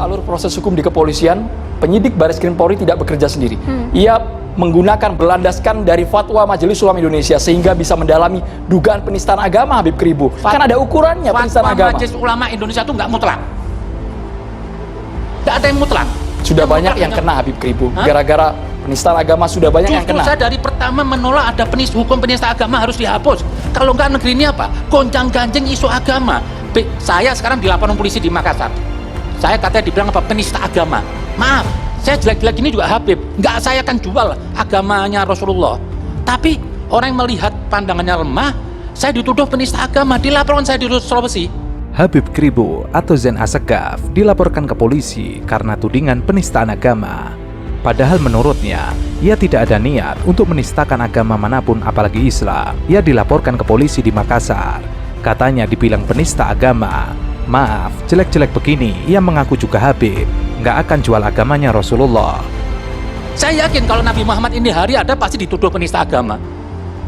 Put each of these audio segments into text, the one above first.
alur proses hukum di kepolisian, penyidik Bareskrim Polri tidak bekerja sendiri. Ia menggunakan berlandaskan dari fatwa Majelis Ulama Indonesia sehingga bisa mendalami dugaan penistaan agama Habib Kribo. Kan ada ukurannya penistaan agama. Majelis Ulama Indonesia itu nggak mutlak. Nggak ada yang mutlak. Sudah banyak yang kena Habib Kribo. Gara-gara penistaan agama sudah banyak yang kena. Saya dari pertama menolak ada hukum penista agama harus dihapus. Kalau nggak negeri ini apa? Gonjang-ganjing isu agama. Saya sekarang dilaporkan polisi di Makassar. Saya katanya dibilang apa? Penista agama. Maaf, saya jelek-jelek ini juga Habib. Nggak saya akan jual agamanya Rasulullah. Tapi orang yang melihat pandangannya lemah, saya dituduh penista agama. Dilaporkan saya di Sulawesi. Habib Kribo atau Zain Assegaf dilaporkan ke polisi karena tudingan penistaan agama. Padahal menurutnya, ia tidak ada niat untuk menistakan agama manapun apalagi Islam. Ia dilaporkan ke polisi di Makassar. Katanya dibilang penista agama. Maaf, jelek-jelek begini, ia mengaku juga Habib. Nggak akan jual agamanya Rasulullah. Saya yakin kalau Nabi Muhammad ini hari ada pasti dituduh penista agama.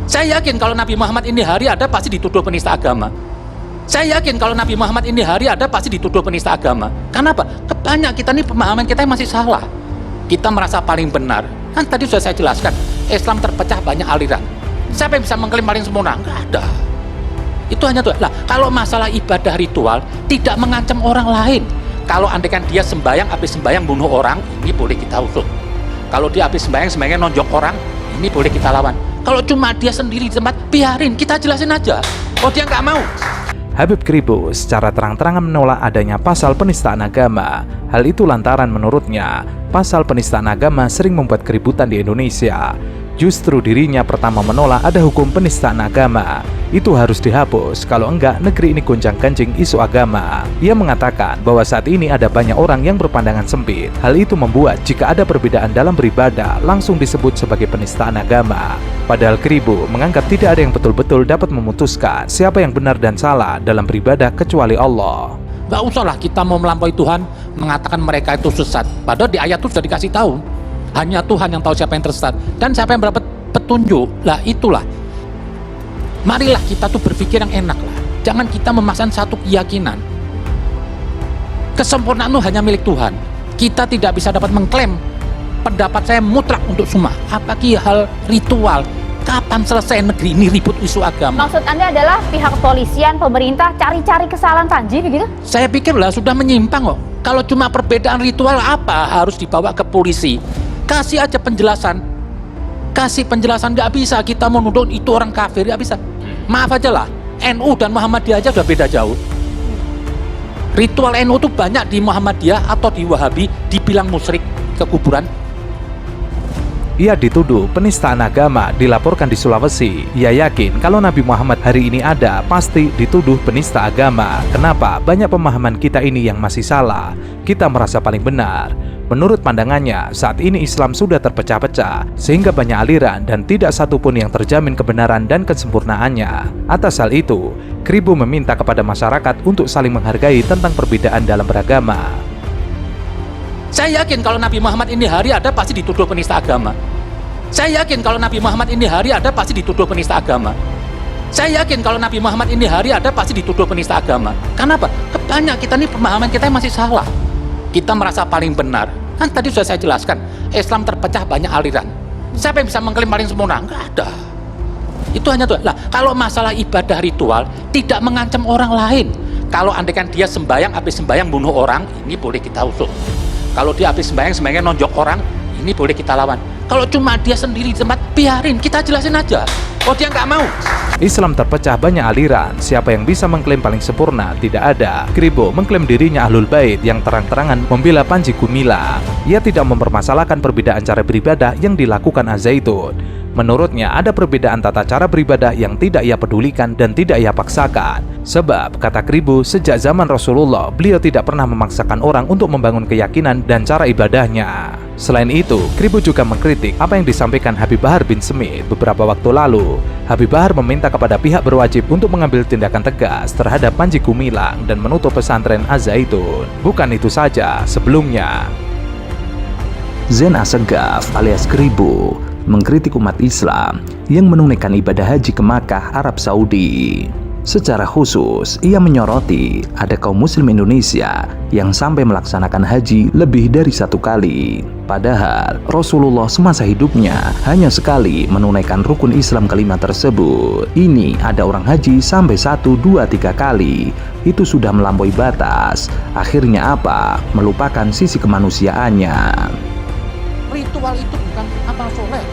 Saya yakin kalau Nabi Muhammad ini hari ada pasti dituduh penista agama. Saya yakin kalau Nabi Muhammad ini hari ada pasti dituduh penista agama. Kenapa? Banyak kita ini pemahaman kita masih salah. Kita merasa paling benar. Kan tadi sudah saya jelaskan, Islam terpecah banyak aliran. Siapa yang bisa mengklaim paling sempurna? Nggak ada. Itu hanya tuh. Lah, kalau masalah ibadah ritual tidak mengancam orang lain. Kalau andaikan dia sembahyang, habis sembahyang bunuh orang, ini boleh kita usut. Kalau dia habis sembahyang nonjok orang, ini boleh kita lawan. Kalau cuma dia sendiri di tempat, biarin, kita jelasin aja. Oh, dia nggak mau. Habib Kribo secara terang-terangan menolak adanya pasal penistaan agama. Hal itu lantaran menurutnya, pasal penistaan agama sering membuat keributan di Indonesia. Justru dirinya pertama menolak ada hukum penistaan agama. Itu harus dihapus, kalau enggak negeri ini gonjang-ganjing isu agama. Ia mengatakan bahwa saat ini ada banyak orang yang berpandangan sempit. Hal itu membuat jika ada perbedaan dalam beribadah langsung disebut sebagai penistaan agama. Padahal Kribo menganggap tidak ada yang betul-betul dapat memutuskan siapa yang benar dan salah dalam beribadah kecuali Allah. Gak usahlah kita mau melampaui Tuhan mengatakan mereka itu sesat. Padahal di ayat itu sudah dikasih tahu. Hanya Tuhan yang tahu siapa yang tersesat dan siapa yang mendapat petunjuk. Lah itulah. Marilah kita tuh berpikir yang enak lah. Jangan kita memaksakan satu keyakinan. Kesempurnaan itu hanya milik Tuhan. Kita tidak bisa dapat mengklaim pendapat saya mutlak untuk semua. Apalagi hal ritual. Kapan selesai negeri ini ribut isu agama? Maksud Anda adalah pihak kepolisian, pemerintah cari-cari kesalahan Panji begitu? Saya pikir lah sudah menyimpang kok. Kalau cuma perbedaan ritual apa harus dibawa ke polisi? Kasih aja penjelasan. Kasih penjelasan, nggak bisa kita menuduh itu orang kafir, nggak bisa. Maaf aja lah, NU dan Muhammadiyah aja udah beda jauh. Ritual NU itu banyak di Muhammadiyah atau di Wahabi dibilang musyrik ke kuburan. Ia dituduh penistaan agama, dilaporkan di Sulawesi. Ia yakin kalau Nabi Muhammad hari ini ada, pasti dituduh penista agama. Kenapa? Banyak pemahaman kita ini yang masih salah. Kita merasa paling benar. Menurut pandangannya, saat ini Islam sudah terpecah-pecah, sehingga banyak aliran dan tidak satupun yang terjamin kebenaran dan kesempurnaannya. Atas hal itu, Kribo meminta kepada masyarakat untuk saling menghargai tentang perbedaan dalam beragama. Saya yakin kalau Nabi Muhammad ini hari ada pasti dituduh penista agama. Saya yakin kalau Nabi Muhammad ini hari ada pasti dituduh penista agama. Saya yakin kalau Nabi Muhammad ini hari ada pasti dituduh penista agama. Kenapa? Banyak kita ini pemahaman kita masih salah. Kita merasa paling benar. Kan tadi sudah saya jelaskan, Islam terpecah banyak aliran. Siapa yang bisa mengklaim paling sempurna? Nggak ada. Itu hanya tuh. Lah, kalau masalah ibadah ritual tidak mengancam orang lain. Kalau andaikan dia sembahyang, habis sembahyang bunuh orang, ini boleh kita usut. Kalau dia habis sembahyang nonjok orang, ini boleh kita lawan. Kalau cuma dia sendiri di tempat, biarin, kita jelasin aja. Oh, dia nggak mau. Islam terpecah banyak aliran. Siapa yang bisa mengklaim paling sempurna? Tidak ada. Kribo mengklaim dirinya Ahlul Bait yang terang-terangan membela Panji Gumilang. Ia tidak mempermasalahkan perbedaan cara beribadah yang dilakukan Az-Zaitun. Menurutnya ada perbedaan tata cara beribadah yang tidak ia pedulikan dan tidak ia paksakan. Sebab, kata Kribo, sejak zaman Rasulullah, beliau tidak pernah memaksakan orang untuk membangun keyakinan dan cara ibadahnya. Selain itu, Kribo juga mengkritik apa yang disampaikan Habib Bahar bin Smith beberapa waktu lalu. Habib Bahar meminta kepada pihak berwajib untuk mengambil tindakan tegas terhadap Panji Gumilang dan menutup pesantren Az-Zaitun. Bukan itu saja, sebelumnya Zain Assegaf alias Kribo mengkritik umat Islam yang menunaikan ibadah haji ke Makkah, Arab Saudi. Secara khusus, ia menyoroti ada kaum muslim Indonesia yang sampai melaksanakan haji lebih dari 1 kali. Padahal Rasulullah semasa hidupnya hanya sekali menunaikan rukun Islam kelima tersebut. Ini ada orang haji sampai 1, 2, 3 kali. Itu sudah melampaui batas. Akhirnya apa? Melupakan sisi kemanusiaannya. Ritual itu bukan amal soleh.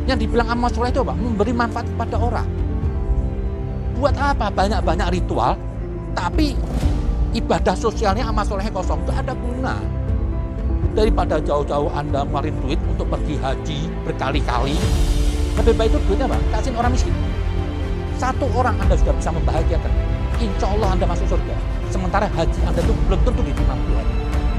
Yang dibilang amal soleh itu apa? Memberi manfaat kepada orang. Buat apa banyak-banyak ritual, tapi ibadah sosialnya amal solehnya kosong, gak ada guna. Daripada jauh-jauh Anda ngeluarin duit untuk pergi haji berkali-kali, lebih baik itu duitnya apa? Kasihin orang miskin. 1 orang Anda sudah bisa membahagiakan, insya Allah Anda masuk surga. Sementara haji Anda itu belum tentu diterima Tuhan.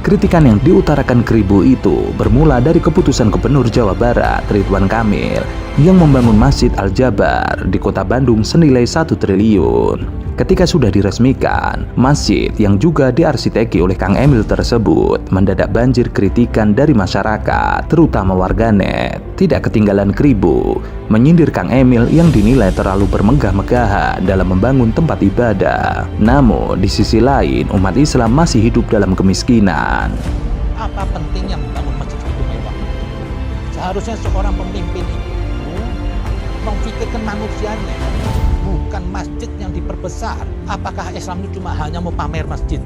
Kritikan yang diutarakan Kribo itu bermula dari keputusan Gubernur Jawa Barat Ridwan Kamil yang membangun Masjid Al-Jabar di Kota Bandung senilai 1 triliun. Ketika sudah diresmikan, masjid yang juga diarsiteki oleh Kang Emil tersebut mendadak banjir kritikan dari masyarakat, terutama warganet. Tidak ketinggalan Kribo menyindir Kang Emil yang dinilai terlalu bermegah-megahan dalam membangun tempat ibadah. Namun di sisi lain, umat Islam masih hidup dalam kemiskinan. Apa pentingnya membangun masjid itu mewah? Seharusnya seorang pemimpin itu memikirkan manusianya, bukan masjid yang diperbesar. Apakah Islam itu cuma hanya mau pamer masjid?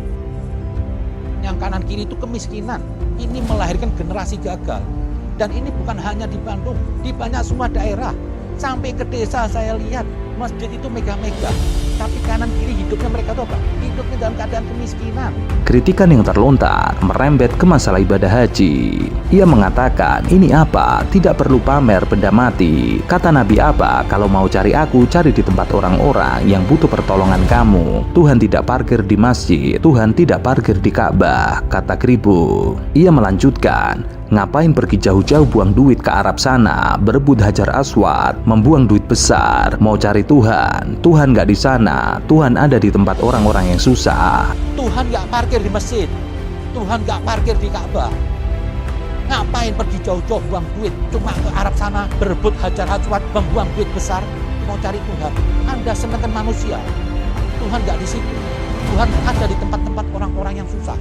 Yang kanan kiri itu kemiskinan. Ini melahirkan generasi gagal. Dan ini bukan hanya di Bandung, di banyak semua daerah. Sampai ke desa saya lihat masjid itu megah-megah, tapi kanan kiri hidupnya mereka itu apa? Hidupnya dalam keadaan kemiskinan. Kritikan yang terlontar merembet ke masalah ibadah haji. Ia mengatakan, ini apa? Tidak perlu pamer benda mati. Kata Nabi apa? Kalau mau cari aku, cari di tempat orang-orang yang butuh pertolongan kamu. Tuhan tidak parkir di masjid, Tuhan tidak parkir di Ka'bah, kata Kribo. Ia melanjutkan, ngapain pergi jauh-jauh buang duit ke Arab sana, berebut Hajar Aswad, membuang duit besar, mau cari Tuhan. Tuhan gak di sana, Tuhan ada di tempat orang-orang yang susah. Tuhan gak parkir di masjid, Tuhan gak parkir di Ka'bah. Ngapain pergi jauh-jauh buang duit cuma ke Arab sana, berebut Hajar Aswad, membuang duit besar, mau cari Tuhan. Anda senangkan manusia, Tuhan gak di situ. Tuhan ada di tempat-tempat orang-orang yang susah.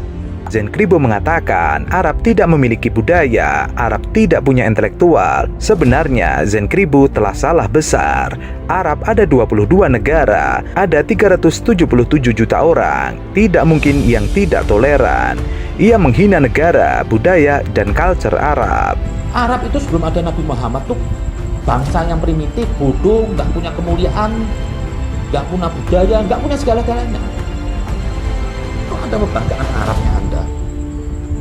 Zain Kribo mengatakan Arab tidak memiliki budaya, Arab tidak punya intelektual. Sebenarnya Zain Kribo telah salah besar. Arab ada 22 negara, ada 377 juta orang. Tidak mungkin yang tidak toleran. Ia menghina negara, budaya, dan culture Arab. Arab itu sebelum ada Nabi Muhammad tuh bangsa yang primitif, bodoh, nggak punya kemuliaan, nggak punya budaya, nggak punya segala-galanya. Kok ada kebanggaan Arabnya Anda?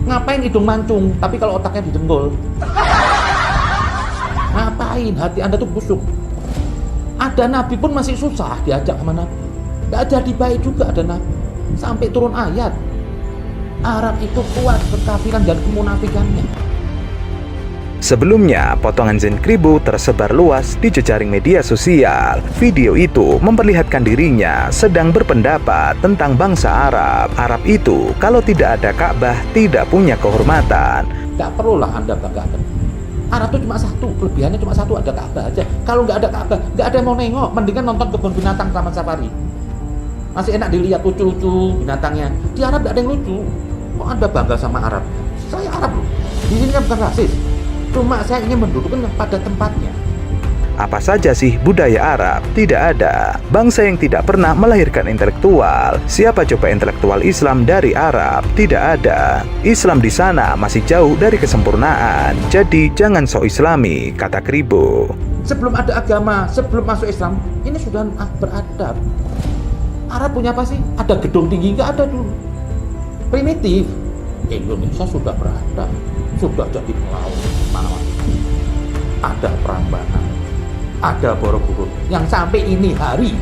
Ngapain hidung mancung, tapi kalau otaknya dijenggol? Ngapain hati Anda tuh busuk? Ada Nabi pun masih susah diajak sama Nabi. Nggak jadi baik juga ada Nabi. Sampai turun ayat. Arab itu kuat kekafiran dan kemunafikannya. Sebelumnya, potongan Zain Kribo tersebar luas di jejaring media sosial. Video itu memperlihatkan dirinya sedang berpendapat tentang bangsa Arab. Arab itu kalau tidak ada Ka'bah tidak punya kehormatan. Gak perlulah Anda banggakan. Arab itu cuma satu, kelebihannya cuma satu, ada Ka'bah aja. Kalau nggak ada Ka'bah, nggak ada yang mau nengok. Mendingan nonton kebun binatang Taman Safari. Masih enak dilihat lucu-lucu binatangnya. Di Arab nggak ada yang lucu. Kok Anda bangga sama Arab? Saya Arab loh. Di sini kan bukan rasis. Cuma saya ingin mendudukkan pada tempatnya. Apa saja sih budaya Arab? Tidak ada. Bangsa yang tidak pernah melahirkan intelektual. Siapa coba intelektual Islam dari Arab? Tidak ada. Islam di sana masih jauh dari kesempurnaan. Jadi jangan sok Islami, kata Kribo. Sebelum ada agama, sebelum masuk Islam, ini sudah beradab. Arab punya apa sih? Ada gedung tinggi? Nggak ada dulu. Primitif. Indonesia sudah beradab, sudah jadi pelaut. Ada Prambanan, ada Borobudur, yang sampai ini hari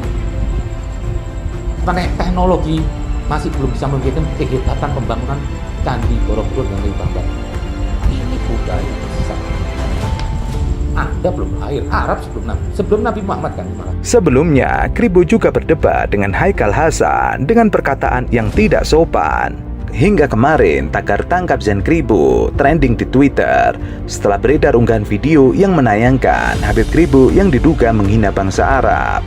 teknologi masih belum bisa membuat kehebatan pembangunan Candi Borobudur dan Prambanan. Ini budaya besar. Anda belum lahir, Arab sebelum Nabi Muhammad kan. Sebelumnya, Kribo juga berdebat dengan Haikal Hasan dengan perkataan yang tidak sopan. Hingga kemarin, tagar tangkap Zain Kribo trending di Twitter setelah beredar unggahan video yang menayangkan Habib Kribo yang diduga menghina bangsa Arab.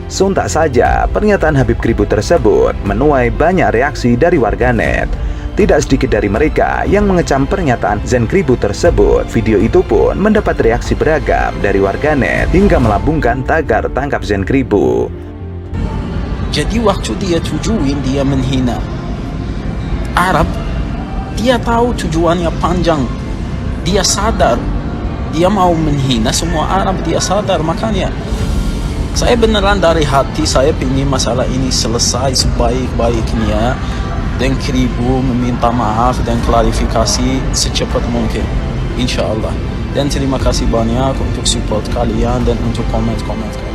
Sontak saja, pernyataan Habib Kribo tersebut menuai banyak reaksi dari warganet. Tidak sedikit dari mereka yang mengecam pernyataan Zen Kribo tersebut. Video itu pun mendapat reaksi beragam dari warganet hingga melambungkan tagar tangkap Zen Kribo. Jadi waktu dia tujuin dia menghina Arab, dia tahu tujuannya panjang. Dia sadar dia mau menghina semua Arab, dia sadar. Makanya saya beneran dari hati saya ingin masalah ini selesai sebaik-baiknya, dan Kribo meminta maaf dan klarifikasi secepat mungkin, insya Allah. Dan terima kasih banyak untuk support kalian dan untuk komen-komen kalian.